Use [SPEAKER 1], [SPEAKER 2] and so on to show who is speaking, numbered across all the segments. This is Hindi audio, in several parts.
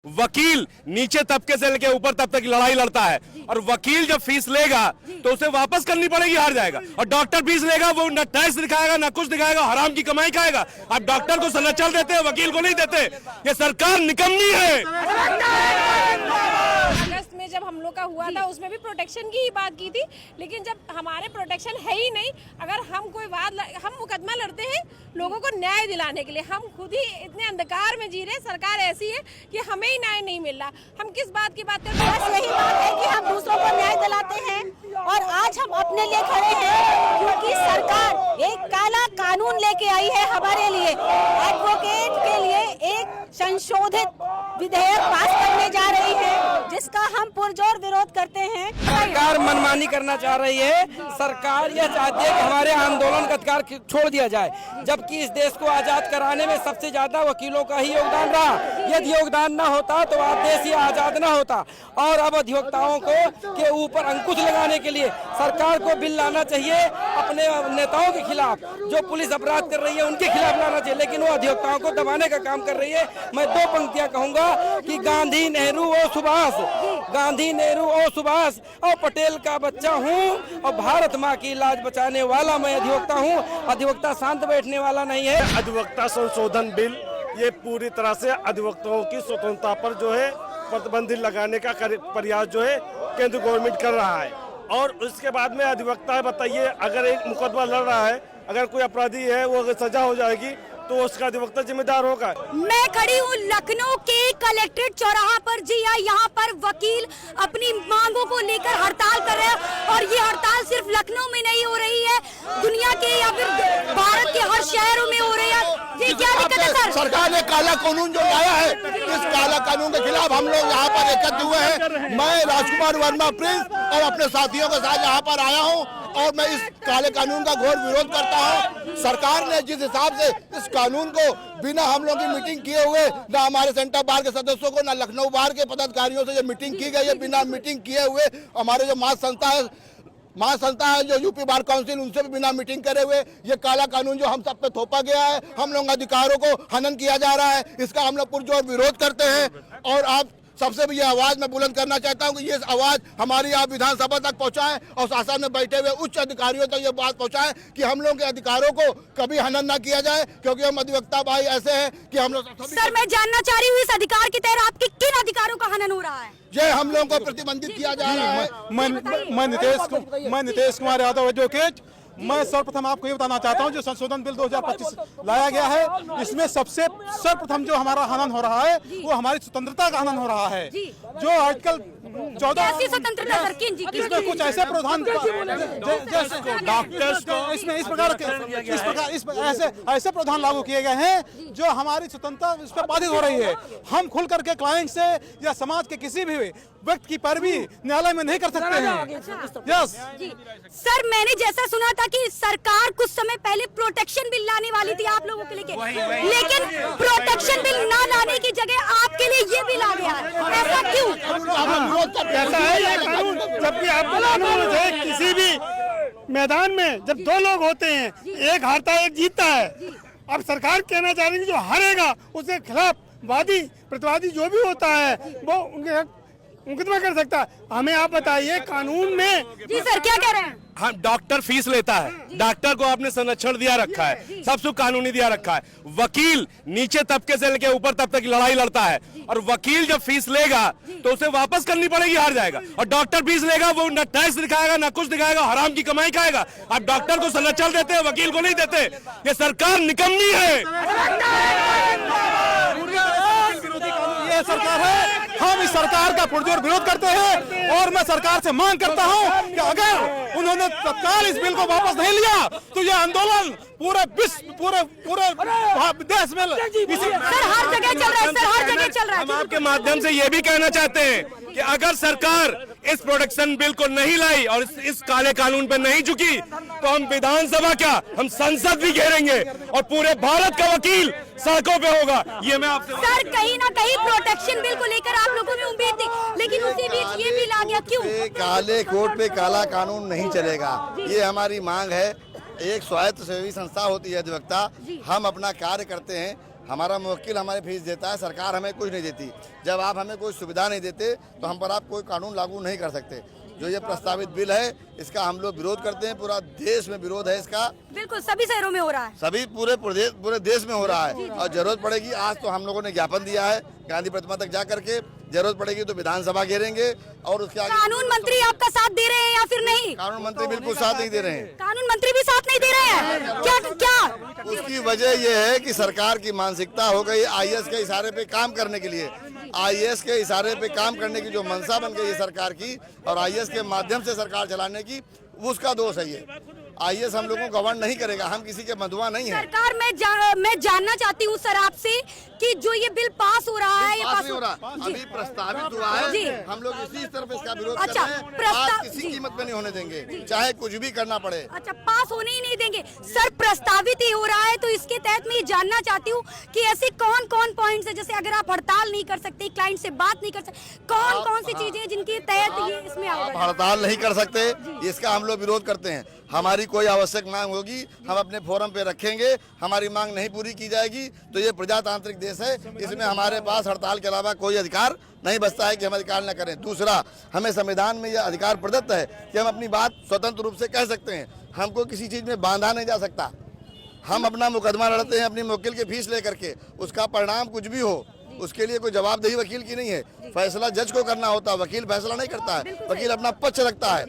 [SPEAKER 1] वकील नीचे तबके से लेकर ऊपर तबके की लड़ाई लड़ता है और वकील जब फीस लेगा तो उसे वापस करनी पड़ेगी, हार जाएगा। और डॉक्टर फीस लेगा, वो न टैक्स दिखाएगा ना कुछ दिखाएगा, हराम की कमाई खाएगा। अब डॉक्टर को संरक्षण देते हैं, वकील को नहीं देते। ये सरकार निकम्मी है।
[SPEAKER 2] अगस्त में जब हम लोग का हुआ था उसमें भी प्रोटेक्शन की ही बात की थी, लेकिन जब हमारे प्रोटेक्शन है ही नहीं, अगर हम कोई हम मुकदमा लड़ते हैं लोगों को न्याय दिलाने के लिए, हम खुद ही इतने अंधकार में जी रहे हैं। सरकार ऐसी है कि हमें ही न्याय नहीं मिल रहा। हम किस बात की बात कर रहे हैं?
[SPEAKER 3] बस यही बात है कि हम दूसरों को न्याय दिलाते हैं और आज हम अपने लिए खड़े हैं क्योंकि सरकार एक काला कानून लेके आई है हमारे लिए। एडवोकेट के लिए एक संशोधित विधेयक पास करने जा रही है जिसका हम पुरजोर विरोध करते हैं।
[SPEAKER 4] सरकार मनमानी करना चाह रही है। सरकार यह चाहती है कि हमारे आंदोलन का अधिकार छोड़ दिया जाए, जबकि इस देश को आजाद कराने में सबसे ज्यादा वकीलों का ही योगदान रहा। यदि योगदान न होता तो आज देश ये आजाद न होता। और अब अधिवक्ताओं को के ऊपर अंकुश लगाने के लिए सरकार को बिल लाना चाहिए। अपने नेताओं के खिलाफ जो पुलिस अपराध कर रही है उनके खिलाफ लाना चाहिए, लेकिन वो अधिवक्ताओं को दबाने का काम कर रही है। मैं दो पंक्तियां कहूंगा कि गांधी नेहरू और सुभाष, गांधी नेहरू और सुभाष और पटेल का बच्चा हूं और भारत माँ की लाज बचाने वाला मैं अधिवक्ता हूं। अधिवक्ता शांत बैठने वाला नहीं है।
[SPEAKER 1] अधिवक्ता संशोधन बिल ये पूरी तरह से अधिवक्ताओं की स्वतंत्रता पर जो है प्रतिबंध लगाने का प्रयास जो है केंद्र गवर्नमेंट कर रहा है। और उसके बाद में अधिवक्ता है, बताइए, अगर एक मुकदमा लड़ रहा है, अगर कोई अपराधी है, वो अगर सजा हो जाएगी तो उसका अधिवक्ता जिम्मेदार होगा।
[SPEAKER 3] मैं खड़ी हूँ लखनऊ के कलेक्ट्रेट चौराहा पर। जी हाँ, यहाँ पर वकील अपनी मांगों को लेकर हड़ताल कर रहे हैं और ये हड़ताल सिर्फ लखनऊ में नहीं हो रही है, दुनिया के या फिर भारत के हर शहरों में हो रही है। ये क्या दिक्कत है सर?
[SPEAKER 5] सरकार ने काला कानून जो लाया है, इस काला कानून के खिलाफ हम लोग यहाँ पर एकत्र हुए हैं। मैं राजकुमार वर्मा प्रिंस और अपने साथियों के साथ यहाँ पर आया हूँ और मैं इस काले कानून का घोर विरोध करता हूँ। सरकार ने जिस हिसाब से इस कानून को बिना हम लोग की मीटिंग किए हुए, ना हमारे सेंट्रल बार के सदस्यों को, ना लखनऊ बार के पदाधिकारियों से ये मीटिंग की गई है, बिना मीटिंग किए हुए हमारे जो महासंस्था है जो यूपी बार काउंसिल, उनसे भी बिना मीटिंग करे हुए ये काला कानून जो हम सब पे थोपा गया है, हम लोग अधिकारों को हनन किया जा रहा है, इसका हम लोग पुरजोर विरोध करते हैं। और आप सबसे भी ये आवाज मैं बुलंद करना चाहता हूं कि ये आवाज हमारी आप विधानसभा तक पहुंचाएं और शासन में बैठे हुए उच्च अधिकारियों तक ये बात पहुंचाएं कि हम लोग के अधिकारों को कभी हनन ना किया जाए, क्योंकि हम अधिवक्ता भाई ऐसे हैं कि हम लोग।
[SPEAKER 3] सर, मैं जानना चाह रही हूँ इस अधिकार के तहत आपके किन अधिकारों का हनन हो रहा है?
[SPEAKER 5] ये हम लोगों को प्रतिबंधित किया जा रहा है।
[SPEAKER 6] मैं नीतीश कुमार यादव एडवोकेट। मैं सर्वप्रथम आपको ये बताना चाहता हूँ जो संशोधन बिल 2025 लाया गया है, इसमें सबसे सर्वप्रथम जो हमारा हनन हो रहा है वो हमारी स्वतंत्रता का हनन हो रहा है। जो आर्टिकल 14
[SPEAKER 3] स्वतंत्रता
[SPEAKER 6] इसमें कुछ ऐसे प्रावधान डॉक्टर्स को इसमें इस प्रकार ऐसे प्रावधान लागू किए गए हैं जो हमारी स्वतंत्रता इस पर बाधित हो रही है। हम खुल करके क्लाइंट से या समाज के किसी भी व्यक्ति की पैरवी न्यायालय में नहीं कर सकते हैं। यस
[SPEAKER 3] सर, मैंने जैसा सुना था कि सरकार कुछ समय पहले प्रोटेक्शन बिल लाने वाली थी आप लोगों के लिए, लेकिन प्रोटेक्शन बिल ना लाने की जगह आपके लिए ये बिल आ गया है, ऐसा क्यों?
[SPEAKER 7] ऐसा है ये कानून, जबकि आपको कानून है किसी भी मैदान में जब दो लोग होते हैं, एक हारता है एक जीतता है। अब सरकार कहना चाह रही है जो हारेगा उसके खिलाफ वादी प्रतिवादी जो भी होता है वो उनके मुकदमा कर सकता है। हमें आप बताइए कानून में।
[SPEAKER 3] जी सर, क्या कह रहे हैं?
[SPEAKER 1] हाँ, डॉक्टर फीस लेता है, डॉक्टर को आपने संरक्षण दिया रखा है, सब सुख कानूनी दिया रखा है। वकील नीचे तबके से लेकर ऊपर तबके की लड़ाई लड़ता है और वकील जब फीस लेगा तो उसे वापस करनी पड़ेगी, हार जाएगा। और डॉक्टर फीस लेगा, वो न टैक्स दिखाएगा ना कुछ दिखाएगा, हराम की कमाई खाएगा। अब डॉक्टर को संरक्षण देते हैं, वकील को नहीं देते। ये सरकार निकम्मी है।
[SPEAKER 6] ये सरकार है, हम इस सरकार का पुरजोर विरोध करते हैं और मैं सरकार से मांग करता हूं कि अगर उन्होंने तत्काल इस बिल को वापस नहीं लिया तो यह आंदोलन पूरे विश्व पूरे देश में
[SPEAKER 3] सर हर जगह चल रहा है। सर हर जगह चल रहा है।
[SPEAKER 1] हम आपके माध्यम से ये भी कहना चाहते हैं कि अगर सरकार इस प्रोटेक्शन बिल को नहीं लाई और इस काले कानून पर नहीं झुकी तो हम विधानसभा क्या, हम संसद भी घेरेंगे और पूरे भारत का वकील सड़कों पे होगा। ये मैं आपसे
[SPEAKER 3] सर, कहीं ना कहीं प्रोटेक्शन बिल को लेकर आप लोगों में उम्मीद थी, लेकिन उसी बीच ये बिल आ गया, क्यों?
[SPEAKER 5] काले कोर्ट पे काला कानून नहीं चलेगा, ये हमारी मांग है। एक स्वायत्त सेवी संस्था होती है अधिवक्ता, हम अपना कार्य करते हैं, हमारा मुवक्किल हमारी फीस देता है, सरकार हमें कुछ नहीं देती। जब आप हमें कोई सुविधा नहीं देते तो हम पर आप कोई कानून लागू नहीं कर सकते। जो ये प्रस्तावित बिल है इसका हम लोग विरोध करते हैं, पूरा देश में विरोध है इसका।
[SPEAKER 3] बिल्कुल सभी शहरों में हो रहा है,
[SPEAKER 5] सभी पूरे देश में हो रहा है। और जरूरत पड़ेगी, आज तो हम लोगों ने ज्ञापन दिया है गांधी प्रतिमा तक जा करके, जरूरत पड़ेगी तो विधानसभा घेरेंगे और उसके आगे
[SPEAKER 3] कानून मंत्री आपका साथ दे रहे हैं या फिर नहीं?
[SPEAKER 5] कानून मंत्री बिल्कुल साथ नहीं दे रहे हैं।
[SPEAKER 3] कानून मंत्री भी साथ नहीं दे रहे हैं, क्या?
[SPEAKER 5] उसकी वजह यह है कि सरकार की मानसिकता हो गई आईएएस के इशारे पे काम करने के लिए। आईएएस के इशारे पे काम करने की जो मंशा बन गई है सरकार की और आईएएस के माध्यम से सरकार चलाने की, उसका दोष है ये। आईएएस हम लोगों को गवर्न नहीं करेगा, हम किसी के मधुआ नहीं है।
[SPEAKER 3] सरकार मैं जानना चाहती हूँ सर आपसे कि जो ये बिल पास हो रहा है,
[SPEAKER 5] पास नहीं हो रहा, अभी प्रस्तावित हुआ है, हम लोग इसी तरफ इसका विरोध कर रहे हैं। पास किसी कीमत पे नहीं होने देंगे, चाहे कुछ भी करना पड़े।
[SPEAKER 3] अच्छा, पास होने ही नहीं देंगे सर, प्रस्तावित ही हो रहा है। तो इसके तहत मैं ये जानना चाहती हूँ कि ऐसे कौन कौन पॉइंट्स है, जैसे अगर आप हड़ताल नहीं कर सकते, क्लाइंट से बात नहीं कर सकते, कौन कौन सी चीजें जिनके तहत ये इसमें
[SPEAKER 5] आप हड़ताल नहीं कर सकते, इसका हम लोग विरोध करते हैं। हमारी कोई आवश्यक मांग होगी हम अपने फोरम पे रखेंगे, हमारी मांग नहीं पूरी की जाएगी तो ये प्रजातांत्रिक देश है, इसमें हमारे पास हड़ताल के अलावा कोई अधिकार नहीं बचता है कि हम अधिकार न करें। दूसरा, हमें संविधान में यह अधिकार प्रदत्त है कि हम अपनी बात स्वतंत्र रूप से कह सकते हैं, हमको किसी चीज में बांधा नहीं जा सकता। हम अपना मुकदमा लड़ते हैं अपनी मुवक्किल की फीस लेकर के, उसका परिणाम कुछ भी हो उसके लिए कोई जवाबदेही वकील की नहीं है, फैसला जज को करना होता है, वकील फैसला नहीं करता है, वकील अपना पक्ष रखता है।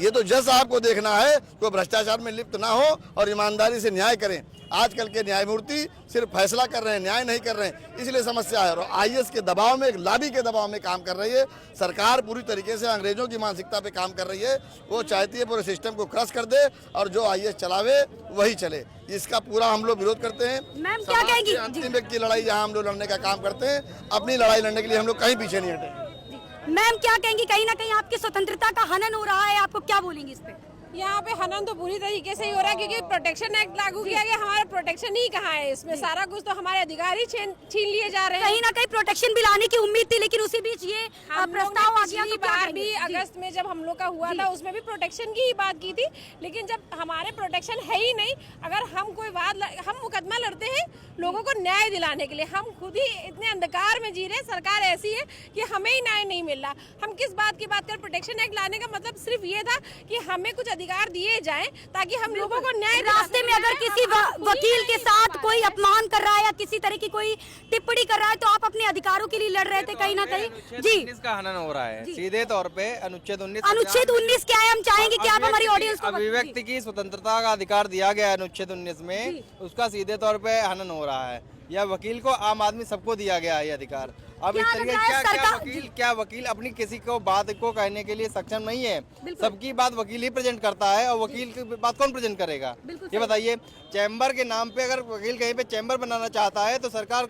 [SPEAKER 5] ये तो जज साहब को देखना है कोई भ्रष्टाचार में लिप्त ना हो और ईमानदारी से न्याय करें। आजकल के न्यायमूर्ति सिर्फ फैसला कर रहे हैं, न्याय नहीं कर रहे हैं, इसलिए समस्या है। और आईएएस के दबाव में, एक लॉबी के दबाव में काम कर रही है सरकार, पूरी तरीके से अंग्रेजों की मानसिकता पे काम कर रही है। वो चाहती है पूरे सिस्टम को क्रश कर दे और जो आईएएस चलावे वही चले। इसका पूरा हम लोग विरोध करते हैं।
[SPEAKER 3] मैम क्या कहेंगी?
[SPEAKER 5] अंतिम व्यक्ति की लड़ाई जहां हम लोग लड़ने का काम करते हैं, अपनी लड़ाई लड़ने के लिए हम लोग कहीं पीछे नहीं हटे।
[SPEAKER 3] मैम क्या कहेंगी, कहीं ना कहीं आपकी स्वतंत्रता का हनन हो रहा है, आपको क्या बोलेंगी इस पे?
[SPEAKER 2] यहाँ पे हनन तो पूरी तरीके से ही हो रहा है, क्योंकि प्रोटेक्शन एक्ट लागू किया गया, हमारा प्रोटेक्शन ही कहाँ है इसमें? सारा कुछ तो हमारे अधिकार ही छीन लिए जा रहे हैं।
[SPEAKER 3] कहीं ना कहीं प्रोटेक्शन भी लाने की उम्मीद थी, लेकिन उसी बीच ये प्रस्ताव आ गया। तो
[SPEAKER 2] बार भी अगस्त में जब हम लोग का हुआ था उसमें भी प्रोटेक्शन की ही बात की थी, लेकिन जब हमारे प्रोटेक्शन है ही नहीं, अगर हम कोई हम मुकदमा लड़ते हैं लोगों को न्याय दिलाने के लिए, हम खुद ही इतने अंधकार में जी रहे हैं। सरकार ऐसी है कि हमें ही न्याय नहीं मिल रहा। हम किस बात की बात कर? प्रोटेक्शन एक्ट लाने का मतलब सिर्फ ये था कि हमें कुछ अधिकार दिए जाएं ताकि हम लोगों को न्याय।
[SPEAKER 3] रास्ते में अगर किसी वकील के साथ कोई अपमान कर रहा है या किसी तरह की कोई टिप्पणी कर रहा है तो आप अपने अधिकारों के लिए लड़ रहे थे कहीं ना कहीं। जी,
[SPEAKER 4] इसका हनन हो रहा है सीधे तौर पे। अनुच्छेद
[SPEAKER 3] 19 क्या है? हम चाहेंगे कि आप हमारी ऑडियंस को
[SPEAKER 4] अभिव्यक्ति की स्वतंत्रता का अधिकार दिया गया है अनुच्छेद 19 में, उसका सीधे तौर पे हनन हो रहा है। यह वकील को, आम आदमी सबको दिया गया है ये अधिकार। अब इस तरीके क्या वकील अपनी किसी को बात को कहने के लिए सक्षम नहीं है? सबकी बात वकील ही प्रेजेंट करता है और वकील की बात कौन प्रेजेंट करेगा? ये बताइए। चैम्बर के नाम पे अगर वकील कहीं पे चैम्बर बनाना चाहता है तो सरकार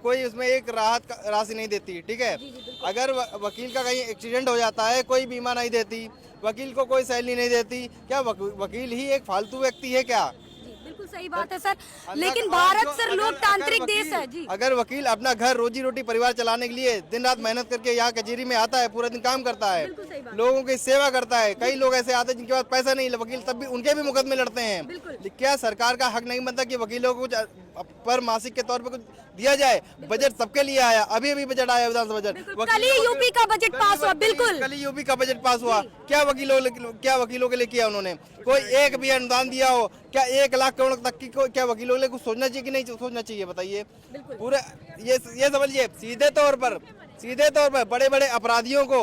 [SPEAKER 4] कोई उसमें एक राहत राशि नहीं देती, ठीक है। अगर वकील का कहीं एक्सीडेंट हो जाता है कोई बीमा नहीं देती, वकील को कोई सैलरी नहीं देती। क्या वकील ही एक फालतू व्यक्ति है क्या?
[SPEAKER 3] बिल्कुल सही बात है सर, लेकिन भारत सर लोकतांत्रिक देश है जी।
[SPEAKER 4] अगर वकील अपना घर, रोजी रोटी, परिवार चलाने के लिए दिन रात मेहनत करके यहाँ कचहरी में आता है, पूरा दिन काम करता है, लोगों की सेवा करता है। कई लोग ऐसे आते हैं जिनके पास पैसा नहीं, वकील तब भी उनके भी मुकदमे लड़ते हैं। क्या सरकार का हक नहीं बनता कि वकीलों को कुछ पर मासिक के तौर पर कुछ दिया जाए? बजट सबके लिए आया, अभी बजट आया, विधानसभा बजट।
[SPEAKER 3] कल ही यूपी का बजट पास हुआ। बिल्कुल,
[SPEAKER 4] कल ही यूपी का बजट पास हुआ। क्या वकीलों के लिए किया उन्होंने? कोई एक भी अनुदान दिया हो क्या? 1 लाख करोड़ तक की क्या वकीलों के लिए कुछ सोचना चाहिए कि नहीं सोचना चाहिए? बताइए। पूरे ये समझिए, सीधे तौर पर बड़े बड़े अपराधियों को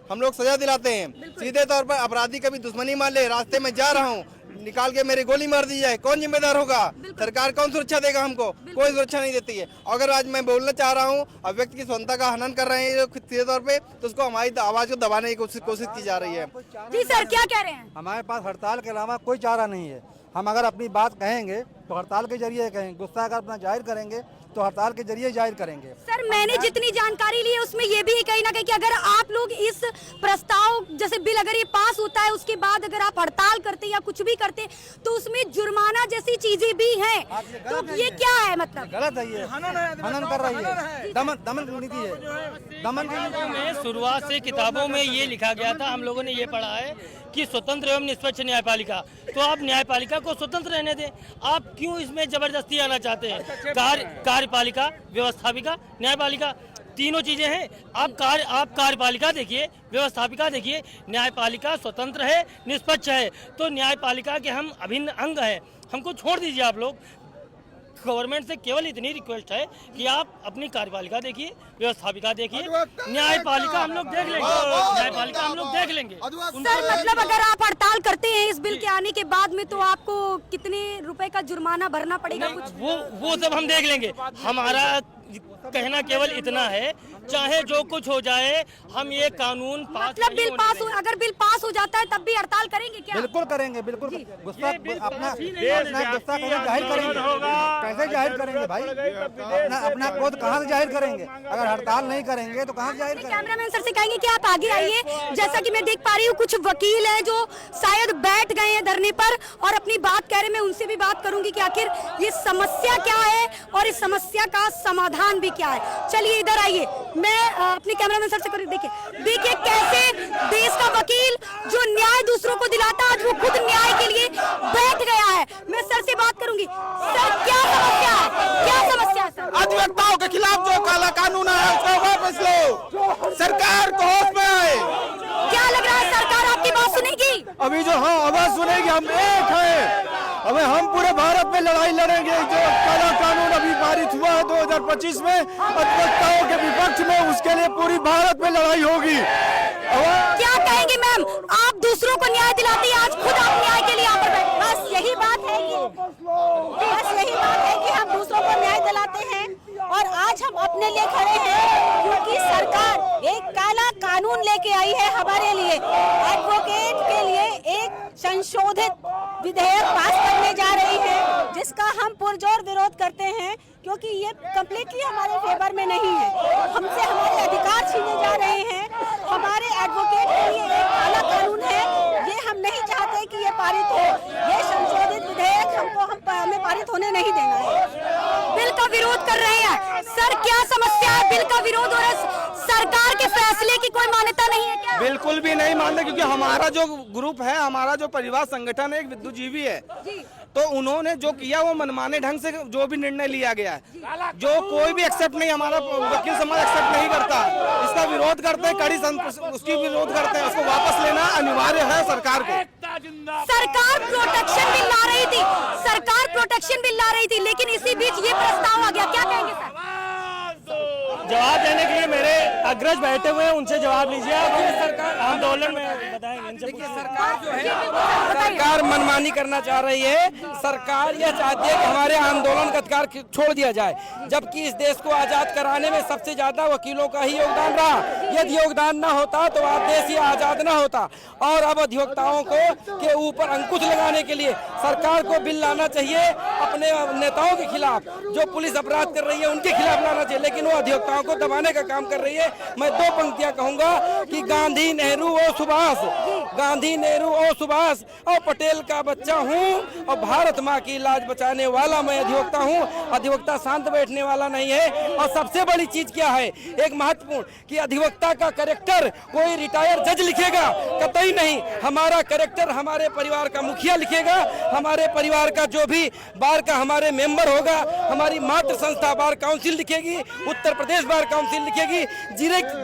[SPEAKER 4] हम लोग सजा दिलाते हैं। सीधे तौर पर अपराधी कभी दुश्मनी मान ले, रास्ते में जा रहा हूँ, निकाल के मेरी गोली मार दी जाए, कौन जिम्मेदार होगा? सरकार कौन सुरक्षा देगा हमको? कोई सुरक्षा नहीं देती है। अगर आज मैं बोलना चाह रहा हूँ, अभिव्यक्ति की स्वतंत्रता का हनन कर रहे हैं सीधे तौर पे, तो उसको हमारी आवाज को दबाने की कोशिश की जा रही है।
[SPEAKER 3] जी सर, क्या कह रहे हैं?
[SPEAKER 8] हमारे पास हड़ताल के अलावा कोई चारा नहीं है। हम अगर अपनी बात कहेंगे तो हड़ताल के जरिए कहेंगे, गुस्सा अगर अपना जाहिर करेंगे तो हड़ताल के जरिए जाहिर करेंगे।
[SPEAKER 3] सर मैंने जितनी जानकारी ली है उसमें ये भी कहीं ना कहीं कि
[SPEAKER 9] अगर आप लोग इस प्रस्ताव जैसे बिल अगर ये पास होता है उसके बाद अगर आप हड़ताल करते या कुछ भी करते तो उसमें जुर्माना जैसी चीजें भी हैं, तो ये क्या है मतलब?
[SPEAKER 8] गलत है, ये हनन कर रही है, दमन की नीति है, दमन की नीति
[SPEAKER 10] में शुरुआत से किताबों में ये लिखा गया था, हम लोगों ने ये पढ़ा है कि स्वतंत्र एवं निष्पक्ष न्यायपालिका, तो आप न्यायपालिका को स्वतंत्र रहने दें, आप क्यों इसमें जबरदस्ती आना चाहते हैं? कार्यपालिका, व्यवस्थापिका, न्यायपालिका तीनों चीजें हैं। आप कार्यपालिका देखिए, व्यवस्थापिका देखिए, न्यायपालिका स्वतंत्र है, निष्पक्ष है, तो न्यायपालिका के हम अभिन्न अंग हैं, हमको छोड़ दीजिए आप लोग। गवर्नमेंट से केवल इतनी रिक्वेस्ट है कि आप अपनी कार्यपालिका देखिए, व्यवस्थापिका देखिए, न्यायपालिका हम लोग देख लेंगे, न्यायपालिका हम लोग देख लेंगे।
[SPEAKER 9] सर मतलब अगर आप हड़ताल करते हैं इस बिल के आने के बाद में तो आपको कितने रुपए का जुर्माना भरना पड़ेगा? कुछ
[SPEAKER 10] वो सब हम देख लेंगे। हमारा कहना केवल इतना है, चाहे जो कुछ हो जाए, हम ये कानून पास
[SPEAKER 9] मतलब बिल पास हो, अगर बिल पास हो जाता है तब भी हड़ताल करेंगे क्या?
[SPEAKER 8] बिल्कुल करेंगे, बिल्कुल गुस्सा अपना गुस्सा जाहिर करेंगे। कैसे जाहिर करेंगे भाई? अपना क्रोध कहाँ से जाहिर करेंगे? अगर हड़ताल नहीं करेंगे तो कहाँ से जाहिर करेंगे?
[SPEAKER 9] कैमरामैन सर से कहेंगे कि आप आगे आइए। जैसा कि मैं देख पा रही हूँ कुछ वकील हैं जो शायद बैठ गए हैं धरने पर और अपनी बात कह रहे हैं, मैं उनसे भी बात करूंगी कि आखिर ये समस्या क्या है और इस समस्या का समाधान भी क्या है। चलिए इधर आइए, मैं अपने कैमरामैन सर से करूँ। देखिए कैसे देश का वकील जो न्याय दूसरों को दिलाता आज वो खुद न्याय के लिए बैठ गया है। मैं सर से बात करूंगी। सर क्या समस्या है, क्या समस्या है सर?
[SPEAKER 6] अधिवक्ताओं के खिलाफ जो काला कानून है उसको वापस लो, सरकार को होश में आए।
[SPEAKER 9] क्या लग रहा है सरकार आपकी बात सुनेगी?
[SPEAKER 6] अभी जो आवाज सुनेगी, हम एक हैं, हमें हम पूरे भारत में लड़ाई लड़ेंगे। जो काला कानून अभी पारित हुआ है 2025 में अधिवक्ताओं के विपक्ष में, उसके लिए पूरी भारत में लड़ाई होगी।
[SPEAKER 9] क्या कहेंगे मैम, आप दूसरों को न्याय दिलाती है, आज खुद आप न्याय के लिए यहाँ पर बैठे।
[SPEAKER 3] बस यही बात है कि हम दूसरों को न्याय दिलाते हैं और आज हम अपने लिए खड़े हैं क्योंकि सरकार एक काला कानून लेके आई है हमारे लिए। एडवोकेट के लिए एक संशोधित विधेयक पास करने जा रही है जिसका हम पुरजोर विरोध करते हैं क्योंकि ये कम्प्लीटली हमारे फेवर में नहीं है। हमसे हमारे अधिकार छीने जा रहे हैं। हमारे एडवोकेट के लिए एक काला कानून है, ये हम नहीं चाहते कि ये पारित हो। ये संशोधित विधेयक हमें पारित होने नहीं देना है।
[SPEAKER 9] बिल का विरोध कर रहे हैं सर, क्या समस्या है? बिल का विरोध और सरकार के फैसले की कोई मान्यता नहीं है क्या?
[SPEAKER 4] बिल्कुल भी नहीं मानते, क्योंकि हमारा जो ग्रुप है, हमारा जो परिवार संगठन है एक विद्युजीवी है, तो उन्होंने जो किया वो मनमाने ढंग से जो भी निर्णय लिया गया है, जो कोई भी एक्सेप्ट नहीं, हमारा वकील समाज एक्सेप्ट नहीं करता, इसका विरोध करते हैं, कड़ी उसकी विरोध करते हैं। उसको वापस लेना अनिवार्य है सरकार को।
[SPEAKER 9] सरकार प्रोटेक्शन बिल ला रही थी, सरकार प्रोटेक्शन बिल ला रही थी, लेकिन इसी बीच ये प्रस्ताव आ गया। क्या कहेंगे सर?
[SPEAKER 10] जवाब देने के लिए मेरे अग्रज बैठे हुए हैं, उनसे जवाब लीजिए। आप सरकार आंदोलन में बताएंगे इनसे।
[SPEAKER 4] देखिए सरकार जो है, सरकार मनमानी करना चाह रही है। सरकार यह चाहती है कि हमारे आंदोलन का अधिकार छोड़ दिया जाए, जबकि इस देश को आजाद कराने में सबसे ज्यादा वकीलों का ही योगदान रहा। यदि योगदान न होता तो आज देश ये आजाद न होता। और अब अधिवक्ताओं को के ऊपर अंकुश लगाने के लिए सरकार को बिल लाना चाहिए, अपने नेताओं के खिलाफ जो पुलिस अपराध कर रही है उनके खिलाफ लाना चाहिए, लेकिन वो अधिवक्ताओं को दबाने का काम कर रही है। मैं दो पंक्तियां कहूंगा कि गांधी, नेहरू और सुभाष, गांधी, नेहरू और सुभाष और पटेल का बच्चा हूं और भारत माँ की लाज बचाने वाला मैं अधिवक्ता हूं। अधिवक्ता शांत बैठने वाला नहीं है। और सबसे बड़ी चीज क्या है, एक महत्वपूर्ण, कि अधिवक्ता का कैरेक्टर कोई रिटायर जज लिखेगा, कतई नहीं। हमारा कैरेक्टर हमारे परिवार का मुखिया लिखेगा, हमारे परिवार का जो भी बार का हमारे मेंबर होगा, हमारी मातृ संस्था bar council लिखेगी, Uttar Pradesh bar council लिखेगी,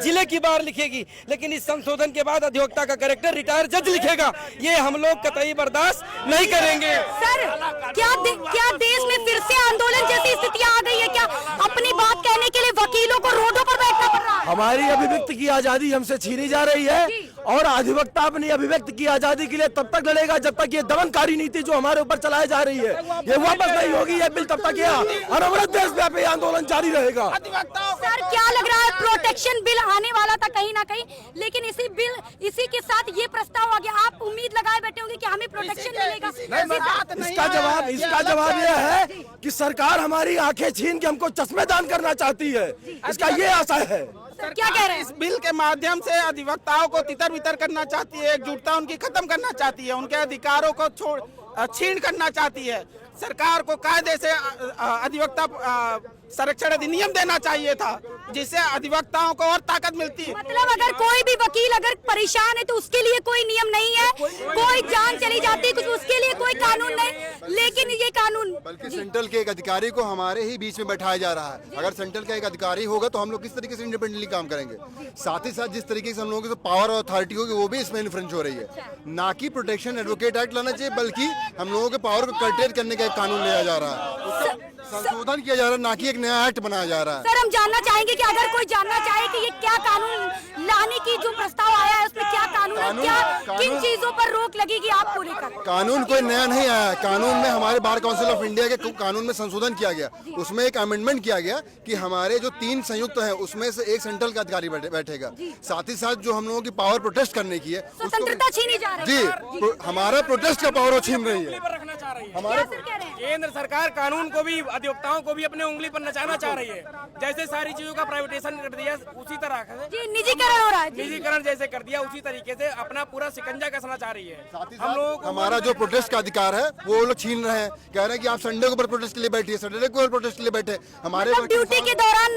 [SPEAKER 4] जिले की बार लिखेगी। लेकिन इस संशोधन के बाद अधिवक्ता का कैरेक्टर रिटायर जज लिखेगा, ये हम लोग कतई बर्दाश्त नहीं करेंगे।
[SPEAKER 9] सर क्या देश में फिर से आंदोलन जैसी स्थितियां आ गई है क्या? अपनी बात कहने के लिए वकीलों को रोडों पर बैठना पड़ रहा है।
[SPEAKER 5] हमारी अभिव्यक्ति की आजादी हमसे छीनी जा रही है और अधिवक्ता अपनी अभिव्यक्ति की आजादी के लिए तब तक लड़ेगा जब तक ये दमनकारी नीति जो हमारे ऊपर चलाई जा रही है ये वापस नहीं होगी। ये बिल तब तक अनवरत देशव्यापी आंदोलन जारी रहेगा।
[SPEAKER 9] सर क्या लग रहा है प्रोटेक्शन बिल आने वाला था कहीं ना कहीं, लेकिन इसी के साथ ये प्रस्ताव आ गया। आप उम्मीद लगाए बैठे होंगे कि हमें प्रोटेक्शन मिलेगा।
[SPEAKER 11] इसका जवाब यह है कि सरकार हमारी आंखें छीन के हमको चश्मेदान करना चाहती है, इसका ये आशा है।
[SPEAKER 9] सर क्या कह रहे हैं?
[SPEAKER 12] इस बिल के माध्यम से अधिवक्ताओं को तितर बितर करना चाहती है, एकजुटता उनकी खत्म करना चाहती है, उनके अधिकारों को छीन करना चाहती है। सरकार को कायदे से अधिवक्ता संरक्षण अधिनियम देना चाहिए था, जिससे अधिवक्ताओं को और ताकत मिलती है।
[SPEAKER 9] मतलब अगर कोई भी वकील अगर परेशान है तो उसके लिए कोई नियम नहीं है, कोई जान चली जाती है कुछ, उसके लिए कोई कानून नहीं, लेकिन ये कानून
[SPEAKER 5] बल्कि सेंट्रल के एक अधिकारी को हमारे ही बीच में बैठाया जा रहा है। अगर सेंट्रल का एक अधिकारी होगा तो हम लोग किस तरीके से इंडिपेंडेंटली काम करेंगे। साथ ही साथ जिस तरीके से हम लोगों की पावर और अथॉरिटी होगी वो भी इसमें इन्फ्रेंच हो रही है। ना कि प्रोटेक्शन एडवोकेट एक्ट लाना चाहिए, बल्कि हम लोगों के पावर को कर्टेल करने का एक कानून लिया जा रहा है, संशोधन किया जा रहा है, ना कि एक नया एक्ट बनाया जा रहा है।
[SPEAKER 9] सर हम जानना चाहेंगे कि अगर कोई जानना चाहे कि ये क्या कानून लाने की जो प्रस्ताव आया है उसमें क्या कानून है, क्या किन चीजों पर रोक लगेगी आपको लेकर?
[SPEAKER 5] कानून कोई नया नहीं आया है। कानून में हमारे बार काउंसिल ऑफ इंडिया के कानून में संशोधन किया गया, उसमें एक अमेंडमेंट किया गया कि हमारे जो 3 संयुक्त हैं उसमें से एक सेंट्रल का अधिकारी बैठेगा। साथ ही साथ जो हम लोगों की पावर प्रोटेस्ट करने की है,
[SPEAKER 9] स्वतंत्रता छीनी जा रही है।
[SPEAKER 5] जी, हमारा प्रोटेस्ट का पावर छीन रही है।
[SPEAKER 4] हमारे केंद्र सरकार कानून को भी अधिवक्ताओं को भी अपने उंगली पर नचाना चाह रही है। जैसे सारी चीजों का प्राइवेटाइजेशन कर दिया उसी तरह
[SPEAKER 9] जी निजीकरण हो रहा है,
[SPEAKER 4] निजीकरण जैसे कर दिया उसी तरीके से अपना पूरा शिकंजा कसना चाह रही है। हम लोग
[SPEAKER 5] हमारा जो प्रोटेस्ट का अधिकार है वो लोग छीन रहे हैं, कह रहे हैं कि आप संडे के ऊपर प्रोटेस्ट के लिए बैठिए, सैटरडे को प्रोटेस्ट के लिए बैठे, हमारे
[SPEAKER 9] ड्यूटी के दौरान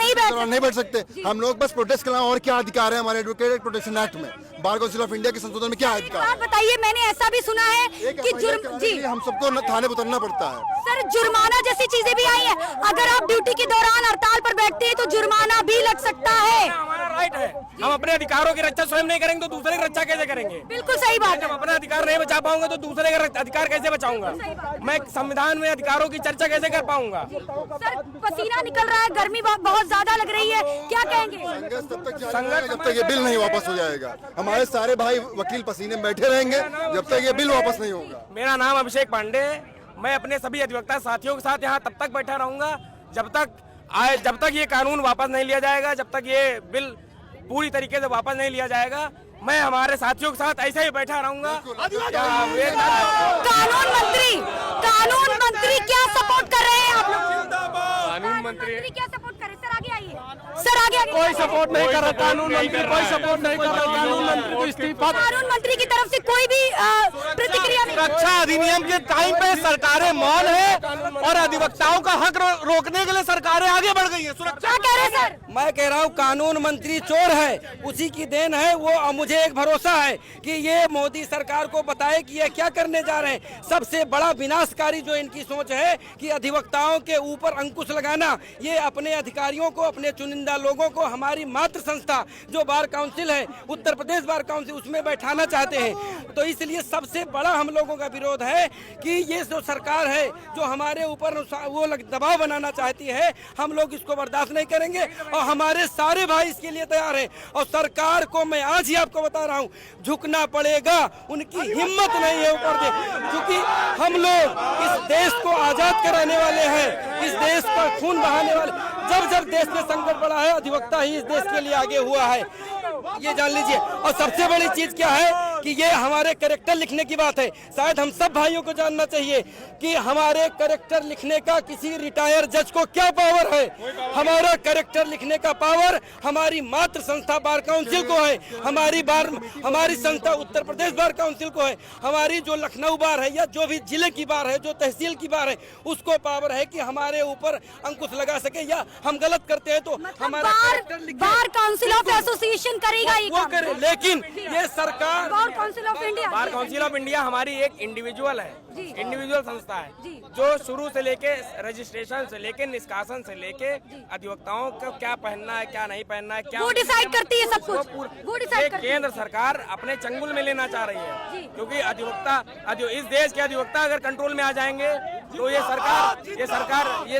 [SPEAKER 9] नहीं बैठ
[SPEAKER 5] सकते। हम लोग बस प्रोटेस्ट के अलावा और क्या अधिकार है हमारे एडवोकेट प्रोटेक्शन एक्ट में, बार काउंसिल ऑफ इंडिया के संशोधन में क्या अधिकार है?
[SPEAKER 9] बताइए। मैंने ऐसा भी सुना है कि
[SPEAKER 5] जी हम सबको थाने पर उतरना पड़ता है।
[SPEAKER 9] सर जुर्माना जैसी चीजें भी आई है, अगर आप ड्यूटी के दौरान हड़ताल पर बैठते हैं तो जुर्माना भी लग सकता है।
[SPEAKER 4] हमारा राइट है, हम अपने अधिकारों की रक्षा स्वयं नहीं करेंगे तो दूसरे की रक्षा कैसे करेंगे?
[SPEAKER 9] बिल्कुल सही बात है।
[SPEAKER 4] जब अपना अधिकार नहीं बचा पाऊंगा तो दूसरे का अधिकार कैसे बचाऊंगा? मैं संविधान में अधिकारों की चर्चा कैसे कर पाऊंगा?
[SPEAKER 9] सर पसीना निकल रहा है, गर्मी बहुत ज्यादा लग रही है, क्या कहेंगे?
[SPEAKER 5] जब तक ये बिल नहीं वापस हो जाएगा, हमारे सारे भाई वकील पसीने में बैठे रहेंगे जब तक ये बिल वापस नहीं होगा।
[SPEAKER 4] मेरा नाम अभिषेक पांडे है, मैं अपने सभी अधिवक्ता साथियों के साथ यहाँ तब तक बैठा रहूंगा जब तक ये कानून वापस नहीं लिया जाएगा, जब तक ये बिल पूरी तरीके से वापस नहीं लिया जाएगा। मैं हमारे साथियों के साथ ऐसे ही बैठा रहूंगा।
[SPEAKER 9] कानून मंत्री क्या सपोर्ट कर रहे हैं आप लोग?
[SPEAKER 1] कानून मंत्री
[SPEAKER 9] क्या सपोर्ट कर रहे? सर आगे आइए, सर आगे।
[SPEAKER 11] कोई सपोर्ट नहीं कर रहा कानून मंत्री, कोई सपोर्ट नहीं कर रहा कानून मंत्री को इस्तीफा।
[SPEAKER 9] कानून मंत्री की तरफ से कोई भी प्रतिक्रिया नहीं।
[SPEAKER 11] सुरक्षा अधिनियम के टाइम पे सरकारें मौन है और अधिवक्ताओं का हक रोकने के लिए सरकारें आगे बढ़ गई है।
[SPEAKER 9] क्या कह रहे हैं सर?
[SPEAKER 4] मैं कह रहा हूँ कानून मंत्री चोर है, उसी की देन है वो। मुझे एक भरोसा है कि ये मोदी सरकार को बताए कि ये क्या करने जा रहे हैं। सबसे बड़ा विनाशकारी जो इनकी सोच है कि अधिवक्ताओं के ऊपर अंकुश लगाना, ये अपने अधिकारियों को, अपने चुनिंदा लोगों को हमारी मातृ संस्था जो बार काउंसिल है, उत्तर प्रदेश बार काउंसिल, उसमें बैठाना चाहते हैं। तो इसलिए सबसे बड़ा हम लोगों का विरोध है कि ये जो सरकार है जो हमारे ऊपर वो दबाव बनाना चाहती है, हम लोग इसको बर्दाश्त नहीं करेंगे और हमारे सारे भाई इसके लिए तैयार हैं। और सरकार को मैं आज ही आपको बता रहा हूँ, झुकना पड़ेगा, उनकी हिम्मत नहीं है ऊपर से, क्योंकि हम लोग इस देश को आजाद कराने वाले हैं, इस देश का खून बहाने वाले। जब देश में संकट पड़ा है, अधिवक्ता ही इस देश के लिए आगे हुआ है, ये जान लीजिए। और सबसे बड़ी चीज क्या है कि ये हमारे कैरेक्टर लिखने की बात है। शायद हम सब भाइयों को जानना चाहिए कि हमारे कैरेक्टर लिखने का किसी रिटायर जज को क्या पावर है। हमारा कैरेक्टर लिखने का पावर हमारी मातृ संस्था बार काउंसिल को है, हमारी संस्था उत्तर प्रदेश बार काउंसिल को है, हमारी जो लखनऊ बार है या जो भी जिले की बार है, जो तहसील की बार है, उसको पावर है कि हमारे ऊपर अंकुश लगा सके। या हम गलत करते हैं तो हमारा
[SPEAKER 9] बार काउंसिल ऑफ एसोसिएशन करेगा ये
[SPEAKER 4] वो करे, लेकिन ये सरकार
[SPEAKER 9] bar council of India,
[SPEAKER 4] bar council of India हमारी एक इंडिविजुअल है, इंडिविजुअल संस्था है जो शुरू से लेके रजिस्ट्रेशन से लेके निष्कासन से लेके अधिवक्ताओं को क्या पहनना है, क्या नहीं पहनना है, क्या
[SPEAKER 9] वो डिसाइड करती है सब कुछ, वो डिसाइड करती है।
[SPEAKER 4] केंद्र सरकार अपने चंगुल में लेना चाह रही है, क्योंकि इस देश के अधिवक्ता अगर कंट्रोल में आ जाएंगे तो ये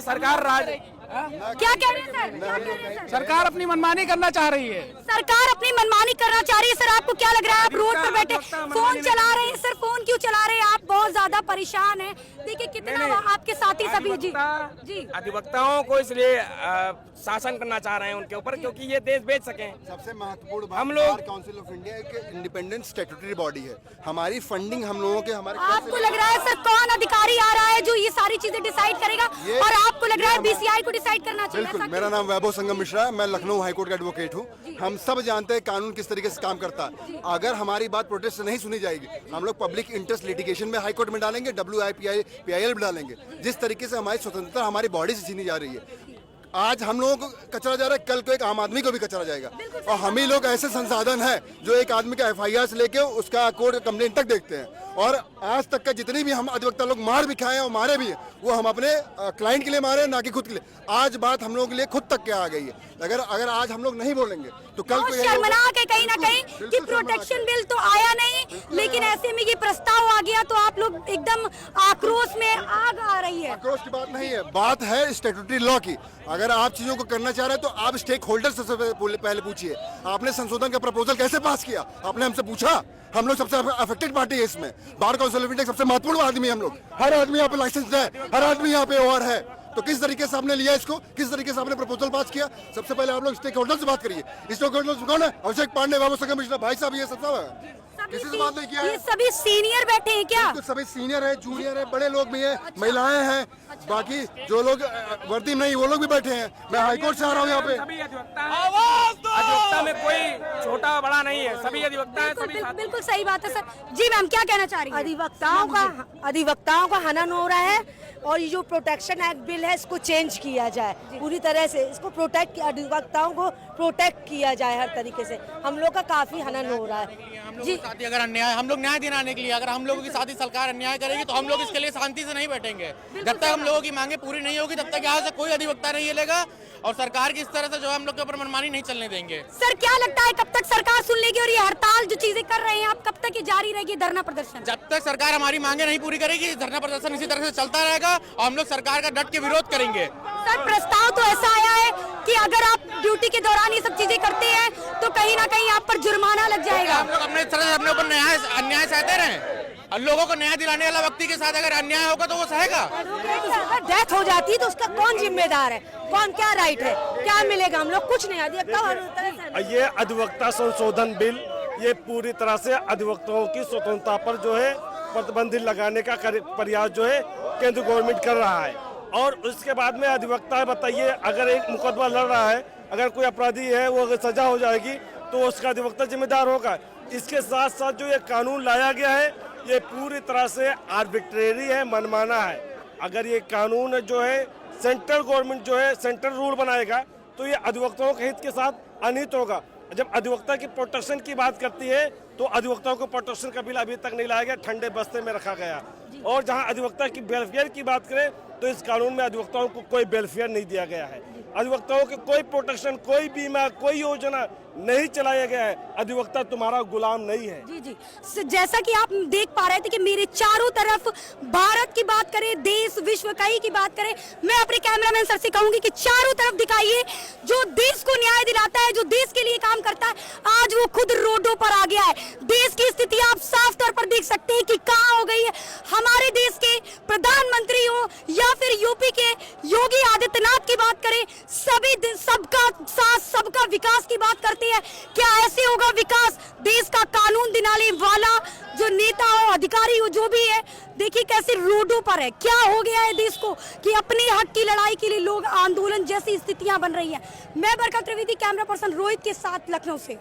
[SPEAKER 4] सरकार राज
[SPEAKER 9] क्या कह रहे हैं सर?
[SPEAKER 12] सरकार अपनी मनमानी करना चाह रही है।
[SPEAKER 9] सरकार अपनी मनमानी करना चाह रही है। सर आपको क्या लग रहा है, आप रोड पर बैठे फोन चला रहे हैं, सर फोन क्यों चला रहे हैं? आप बहुत ज्यादा परेशान हैं। देखिए कितना आपके साथी सभी जी
[SPEAKER 4] अधिवक्ताओं को इसलिए शासन करना चाह रहे हैं उनके ऊपर, क्योंकि ये देश बेच सके।
[SPEAKER 5] सबसे महत्वपूर्ण बात,
[SPEAKER 4] हम लोग
[SPEAKER 5] काउंसिल ऑफ इंडिया एक इंडिपेंडेंट स्टैट्यूटरी बॉडी है। हमारी फंडिंग हम लोगों के हमारे
[SPEAKER 9] आपको लग रहा है सर कौन अधिकारी आ रहा है जो ये सारी चीजें डिसाइड करेगा, और आपको लग रहा है बीसीआई को डिसाइड करना चाहिए?
[SPEAKER 5] बिल्कुल, मेरा नाम वैभव संगम मिश्रा है, मैं लखनऊ हाईकोर्ट का एडवोकेट हूँ। हम सब जानते हैं कानून किस तरीके से काम करता है। अगर हमारी बात प्रोटेस्ट से नहीं सुनी जाएगी, हम लोग पब्लिक इंटरेस्ट लिटिगेशन में हाईकोर्ट में डालेंगे, WIPIL में डालेंगे। जिस तरीके से हमारी स्वतंत्रता हमारी बॉडी से छीनी जा रही है, आज हम लोगों को कचरा जा रहा है, कल को एक आम आदमी को भी कचरा जाएगा। और हम ही लोग ऐसे संसाधन है जो एक आदमी का FIR से लेके उसका कोर्ट कंप्लेंट तक देखते हैं। और आज तक का जितनी भी हम अधिवक्ता लोग मार भी खाए और मारे भी हैं, वो हम अपने क्लाइंट के लिए मारे, ना कि खुद के लिए। आज बात हम लोगों के लिए खुद तक क्या आ गई है। अगर आज हम लोग नहीं बोलेंगे तो कल को
[SPEAKER 9] शर्मनाक है कहीं ना कहीं कि प्रोटेक्शन बिल तो आया नहीं, लेकिन ऐसे में ये प्रस्ताव आ गया तो आप लोग एकदम आक्रोश में आग आ रही है।
[SPEAKER 5] आक्रोश की बात नहीं है, बात है स्टैट्यूटरी लॉ की। अगर आप चीजों को करना चाह रहे हैं तो आप स्टेक होल्डर से पहले पूछिए, आपने संशोधन का प्रपोजल कैसे पास किया? आपने हमसे पूछा? हम लोग सबसे अफेक्टेड पार्टी है इसमें। बार काउंसिल ऑफ इंडिया सबसे महत्वपूर्ण आदमी है हम लोग। हर आदमी यहाँ पे लाइसेंस है, हर आदमी यहाँ पे OR है। तो किस तरीके से आपने लिया इसको, किस तरीके से आपने प्रपोजल पास किया? सबसे पहले आप लोग स्टेक होल्डर से बात करिए। स्टेक होल्डर कौन है? अभिषेक पांडे, बाबू संगम मिश्रा, भाई साहब, ये सब है। किसी से बात नहीं किया है।
[SPEAKER 9] ये सभी सीनियर बैठे हैं क्या?
[SPEAKER 5] तो सभी सीनियर है, जूनियर है, बड़े लोग भी हैं, महिलाएं हैं, बाकी जो लोग वर्दी में नहीं वो लोग भी बैठे हैं। मैं हाईकोर्ट से आ रहा हूँ यहाँ पे।
[SPEAKER 4] सभी अधिवक्ता में कोई छोटा बड़ा नहीं है, सभी अधिवक्ता हैं, सभी साथी।
[SPEAKER 9] बिल्कुल सही बात है सर। जी मैम क्या कहना चाह रही हैं?
[SPEAKER 3] अधिवक्ताओं का हनन हो रहा है, और ये जो प्रोटेक्शन एक्ट बिल है इसको चेंज किया जाए पूरी तरह से। इसको अधिवक्ताओं को प्रोटेक्ट किया जाए हर तरीके से। हम लोग का काफी हनन हो रहा है जी।
[SPEAKER 13] साथी अगर अन्याय, हम लोग न्याय दिलाने के लिए, अगर हम लोगों के साथ ही सरकार अन्याय करेगी तो हम लोग इसके लिए शांति से नहीं बैठेंगे। जब तक हम लोगों की मांगे पूरी नहीं होगी तब तक यहाँ से कोई अधिवक्ता नहीं हिलेगा, और सरकार की इस तरह से जो हम लोग के ऊपर मनमानी नहीं चलने देंगे।
[SPEAKER 9] सर क्या लगता है कब तक सरकार सुन लेगी, और ये हड़ताल जो चीजें कर रहे हैं आप, कब तक ये जारी रहेगी धरना प्रदर्शन?
[SPEAKER 13] जब तक सरकार हमारी मांगे नहीं पूरी करेगी धरना प्रदर्शन इसी तरह से चलता रहेगा, और हम लोग सरकार का डट के विरोध करेंगे।
[SPEAKER 9] सर प्रस्ताव तो ऐसा आया है कि अगर आप ड्यूटी के दौरान ये सब चीजें करते हैं तो कहीं ना कहीं आप पर जुर्माना लग जाएगा।
[SPEAKER 13] हम लोग अपने तरह से अपने ऊपर अन्याय सहते रहे, और लोगों को न्याय दिलाने वाला व्यक्ति के साथ अगर अन्याय होगा तो वो सहेगा।
[SPEAKER 3] अगर डेथ हो जाती है तो उसका कौन जिम्मेदार है, कौन क्या राइट है, क्या मिलेगा? हम लोग कुछ नहीं। अधिवक्ता
[SPEAKER 1] ये अधिवक्ता संशोधन बिल ये पूरी तरह से अधिवक्ताओं की स्वतंत्रता पर जो है प्रतिबंध लगाने का प्रयास जो है केंद्र गवर्नमेंट कर रहा है। और उसके बाद में अधिवक्ता बताइए, अगर एक मुकदमा लड़ रहा है, अगर कोई अपराधी है वो अगर सजा हो जाएगी तो उसका अधिवक्ता जिम्मेदार होगा। इसके साथ साथ जो ये कानून लाया गया है ये पूरी तरह से आर्बिट्रेरी है, मनमाना है। अगर ये कानून जो है सेंट्रल गवर्नमेंट जो है सेंट्रल रूल बनाएगा तो ये अधिवक्ताओं के हित के साथ अनिहित होगा। जब अधिवक्ता की प्रोटेक्शन की बात करती है तो अधिवक्ताओं को प्रोटेक्शन का बिल अभी तक नहीं लाया गया, ठंडे बस्ते में रखा गया। और जहां अधिवक्ता की वेलफेयर की बात करें तो इस कानून में अधिवक्ताओं को कोई वेलफेयर नहीं दिया गया है। अधिवक्ताओं के कोई प्रोटेक्शन, कोई बीमा, कोई योजना नहीं चलाया गया है। अधिवक्ता तुम्हारा गुलाम नहीं है।
[SPEAKER 9] जी जी, जैसा कि आप देख पा रहे थे कि मेरे चारों तरफ भारत की बात करें, देश विश्व कई की बात करें, मैं अपने कैमरामैन सर से कहूंगी कि चारों तरफ दिखाइए जो देश को न्याय दिलाता है, जो देश के लिए काम करता है, आज वो खुद रोडों पर आ गया है। देश की स्थिति आप साफ तौर पर देख सकते हैं कि कहां हो गई है। हमारे देश के प्रधानमंत्री हो या फिर यूपी के योगी आदित्यनाथ की बात करें, सभी सबका साथ सबका विकास की बात करते हैं। क्या ऐसे होगा विकास? देश का कानून दिलाने वाला जो नेता हो, अधिकारी हो, जो भी है, देखिए कैसे रोडों पर है। क्या हो गया है देश को कि अपने हक की लड़ाई के लिए लोग आंदोलन जैसी स्थितियां बन रही हैं। मैं बरकत त्रिवेदी, कैमरा पर्सन रोहित के साथ, लखनऊ से।